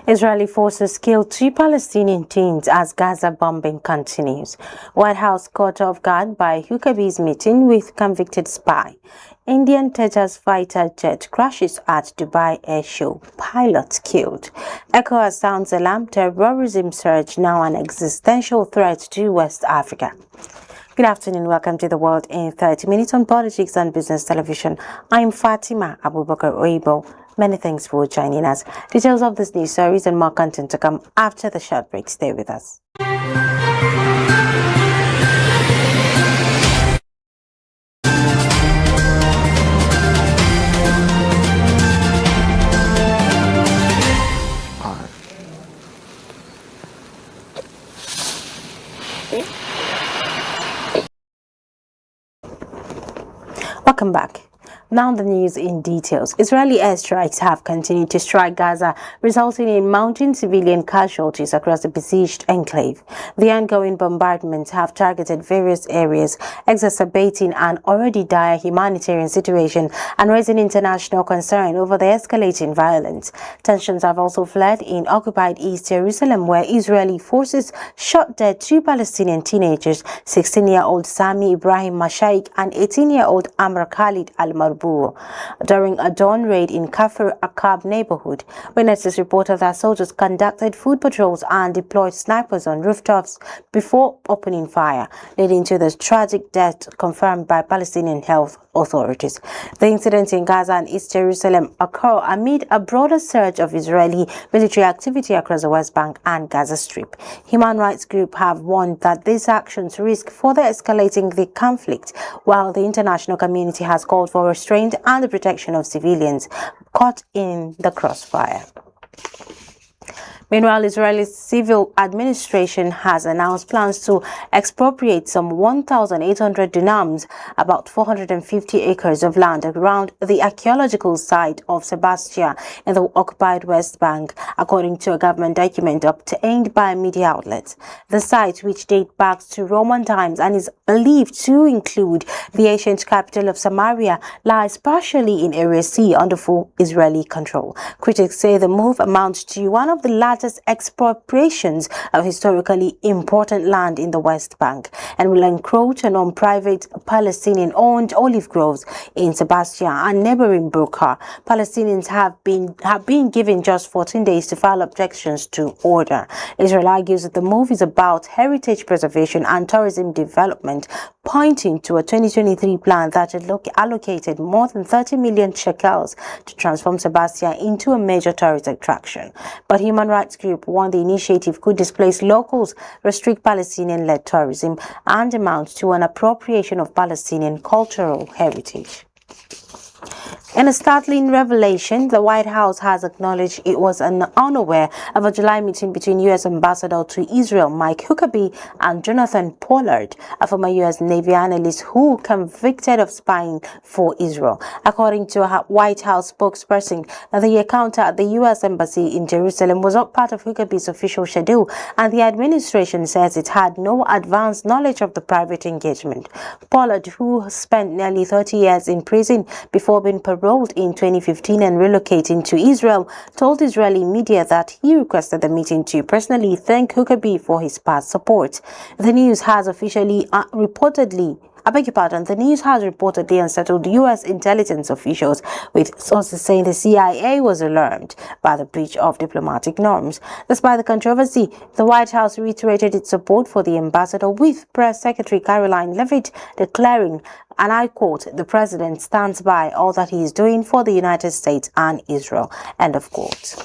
Israeli forces killed 2 Palestinian teens as Gaza bombing continues. White House caught off guard by Huckabee's meeting with convicted spy. Indian Tejas fighter jet crashes at Dubai Air Show. Pilot killed. ECOWAS sounds alarm. Terrorism surge now an existential threat to West Africa. Good afternoon. Welcome to The World in 30 Minutes on Politics and Business Television. I'm Fatima Abubakar Oibo. Many thanks for joining us. Details of this news series and more content to come after the short break. Stay with us. Welcome back. Now the news in details. Israeli airstrikes have continued to strike Gaza, resulting in mounting civilian casualties across the besieged enclave. The ongoing bombardments have targeted various areas, exacerbating an already dire humanitarian situation and raising international concern over the escalating violence. Tensions have also flared in occupied East Jerusalem, where Israeli forces shot dead 2 Palestinian teenagers, 16-year-old Sami Ibrahim Mashaik and 18-year-old Amr Khalid Al-Marbour, during a dawn raid in Kafr Akab neighborhood. Witnesses reported that soldiers conducted food patrols and deployed snipers on rooftops before opening fire, leading to the tragic death confirmed by Palestinian health authorities. The incidents in Gaza and East Jerusalem occur amid a broader surge of Israeli military activity across the West Bank and Gaza Strip. Human rights groups have warned that these actions risk further escalating the conflict, while the international community has called for restraint and the protection of civilians caught in the crossfire. Meanwhile, Israel's civil administration has announced plans to expropriate some 1,800 dunams, about 450 acres of land around the archaeological site of Sebastia in the occupied West Bank, according to a government document obtained by media outlets. The site, which dates back to Roman times and is believed to include the ancient capital of Samaria, lies partially in Area C under full Israeli control. Critics say the move amounts to one of the largest expropriations of historically important land in the West Bank and will encroach on private Palestinian-owned olive groves in Sebastia and neighboring Bekaa. Palestinians have been given just 14 days to file objections to order. Israel argues that the move is about heritage preservation and tourism development, pointing to a 2023 plan that allocated more than 30 million shekels to transform Sebastia into a major tourist attraction. But human rights group warned the initiative could displace locals, restrict Palestinian-led tourism, and amount to an appropriation of Palestinian cultural heritage. In a startling revelation, the White House has acknowledged it was unaware of a July meeting between U.S. Ambassador to Israel Mike Huckabee and Jonathan Pollard, a former U.S. Navy analyst who convicted of spying for Israel. According to a White House spokesperson, the encounter at the U.S. Embassy in Jerusalem was not part of Huckabee's official schedule, and the administration says it had no advanced knowledge of the private engagement. Pollard, who spent nearly 30 years in prison before being paroled in 2015 and relocating to Israel, told Israeli media that he requested the meeting to personally thank Huckabee for his past support. The news has reportedly unsettled U.S. intelligence officials, with sources saying the CIA was alarmed by the breach of diplomatic norms. Despite the controversy, the White House reiterated its support for the ambassador, with Press Secretary Caroline Leavitt declaring, and I quote, "The president stands by all that he is doing for the United States and Israel," end of quote.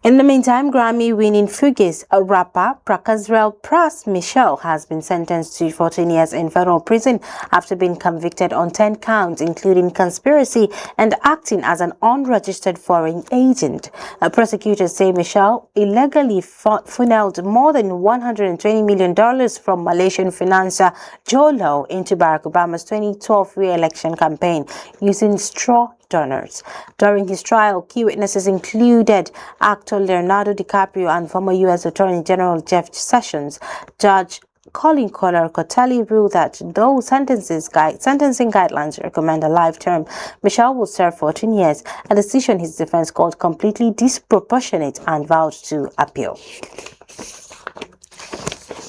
In the meantime, Grammy-winning Fugees rapper Prakazrel Pras Michelle has been sentenced to 14 years in federal prison after being convicted on 10 counts, including conspiracy and acting as an unregistered foreign agent. Prosecutors say Michelle illegally funneled more than $120 million from Malaysian financier Joe Low into Barack Obama's 2012 re-election campaign using straw donors. During his trial, key witnesses included actor Leonardo DiCaprio and former U.S. Attorney General Jeff Sessions. Judge Colin Kotelly ruled that though sentencing guidelines recommend a life term, Michel will serve 14 years, a decision his defense called completely disproportionate and vowed to appeal.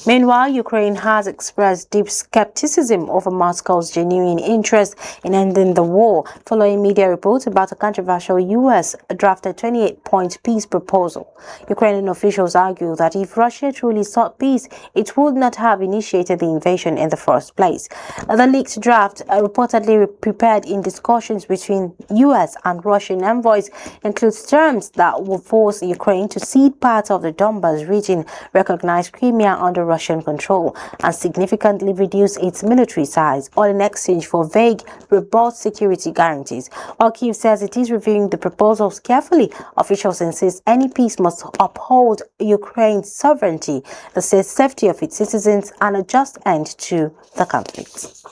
Meanwhile, Ukraine has expressed deep skepticism over Moscow's genuine interest in ending the war, following media reports about a controversial U.S.-drafted 28-point peace proposal. Ukrainian officials argue that if Russia truly sought peace, it would not have initiated the invasion in the first place. The leaked draft, reportedly prepared in discussions between U.S. and Russian envoys, includes terms that will force Ukraine to cede part of the Donbas region, recognize Crimea under Russian control, and significantly reduce its military size, all in exchange for vague, robust security guarantees. While Kyiv says it is reviewing the proposals carefully, officials insist any peace must uphold Ukraine's sovereignty, the safety of its citizens, and a just end to the conflict.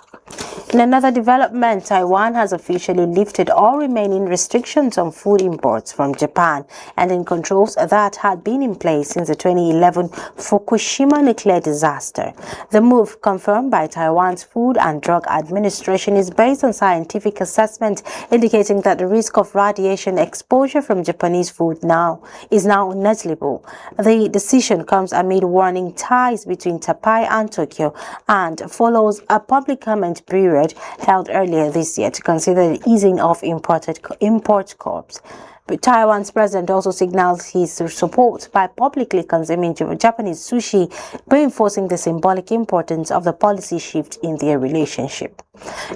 In another development, Taiwan has officially lifted all remaining restrictions on food imports from Japan, ending controls that had been in place since the 2011 Fukushima nuclear disaster. The move, confirmed by Taiwan's Food and Drug Administration, is based on scientific assessment indicating that the risk of radiation exposure from Japanese food is now negligible. The decision comes amid warning ties between Taipei and Tokyo and follows a public comment period held earlier this year to consider the easing of import curbs. But Taiwan's president also signaled his support by publicly consuming Japanese sushi, reinforcing the symbolic importance of the policy shift in their relationship.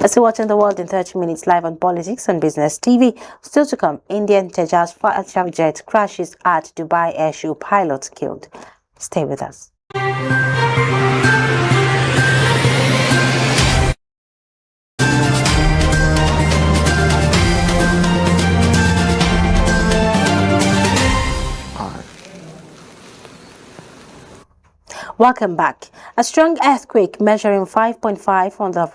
As you're watching The World in 30 Minutes live on Politics and Business TV, still to come, Indian Tejas fighter jet crashes at Dubai airshow, pilot killed. Stay with us. Welcome back. A strong earthquake measuring 5.5 on the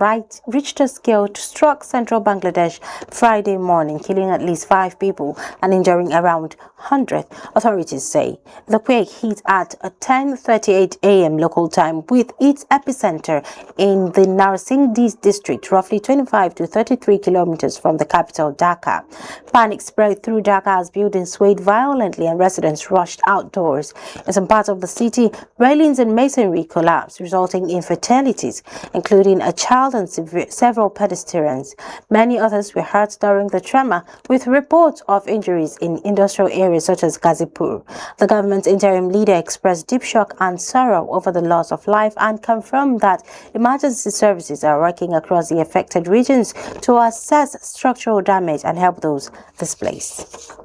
Richter scale struck central Bangladesh Friday morning, killing at least 5 people and injuring around 100, authorities say. The quake hit at 10:38 a.m. local time, with its epicenter in the Narasingdi district, roughly 25 to 33 kilometers from the capital, Dhaka. Panic spread through Dhaka as buildings swayed violently and residents rushed outdoors. In some parts of the city, railings and masonry collapsed, resulting in fatalities, including a child and several pedestrians. Many others were hurt during the tremor, with reports of injuries in industrial areas such as Gazipur. The government's interim leader expressed deep shock and sorrow over the loss of life and confirmed that emergency services are working across the affected regions to assess structural damage and help those displaced.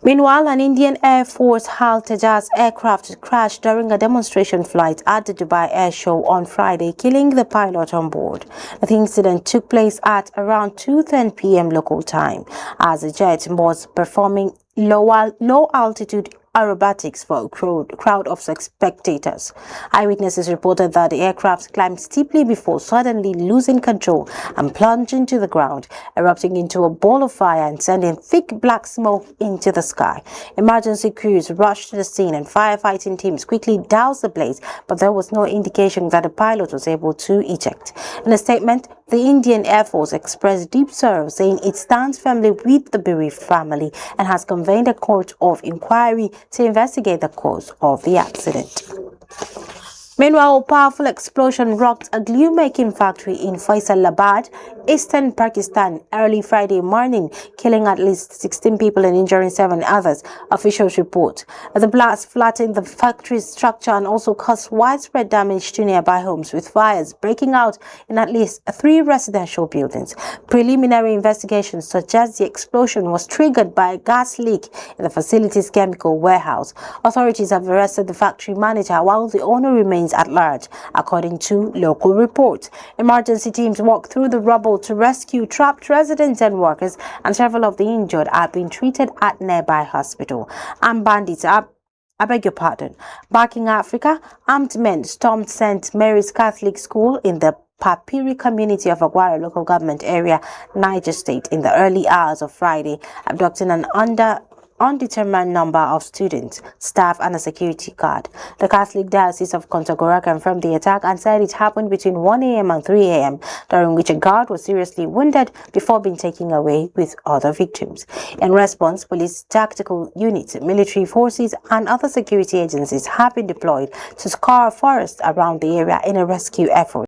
Meanwhile, an Indian Air Force HAL Tejas aircraft crashed during a demonstration flight at the Dubai Air Show on Friday, killing the pilot on board. The incident took place at around 2:10 p.m. local time, as the jet was performing low-altitude aerobatics for a crowd of spectators. Eyewitnesses reported that the aircraft climbed steeply before suddenly losing control and plunging to the ground, erupting into a ball of fire and sending thick black smoke into the sky. Emergency crews rushed to the scene and firefighting teams quickly doused the blaze, but there was no indication that the pilot was able to eject. In a statement, the Indian Air Force expressed deep sorrow, saying it stands firmly with the bereaved family and has convened a court of inquiry to investigate the cause of the accident. Meanwhile, a powerful explosion rocked a glue-making factory in Faisalabad, eastern Pakistan, early Friday morning, killing at least 16 people and injuring 7 others, officials report. The blast flattened the factory's structure and also caused widespread damage to nearby homes, with fires breaking out in at least 3 residential buildings. Preliminary investigations suggest the explosion was triggered by a gas leak in the facility's chemical warehouse. Authorities have arrested the factory manager while the owner remains at large, according to local reports. Emergency teams walked through the rubble to rescue trapped residents and workers, and several of the injured are being treated at nearby hospital. And bandits Back in Africa, armed men stormed St. Mary's Catholic School in the Papiri community of Aguara local government area, Niger State, in the early hours of Friday, abducting an undetermined number of students, staff, and a security guard. The Catholic Diocese of Kontagora confirmed the attack and said it happened between 1 a.m. and 3 a.m., during which a guard was seriously wounded before being taken away with other victims. In response, police tactical units, military forces, and other security agencies have been deployed to scour forests around the area in a rescue effort.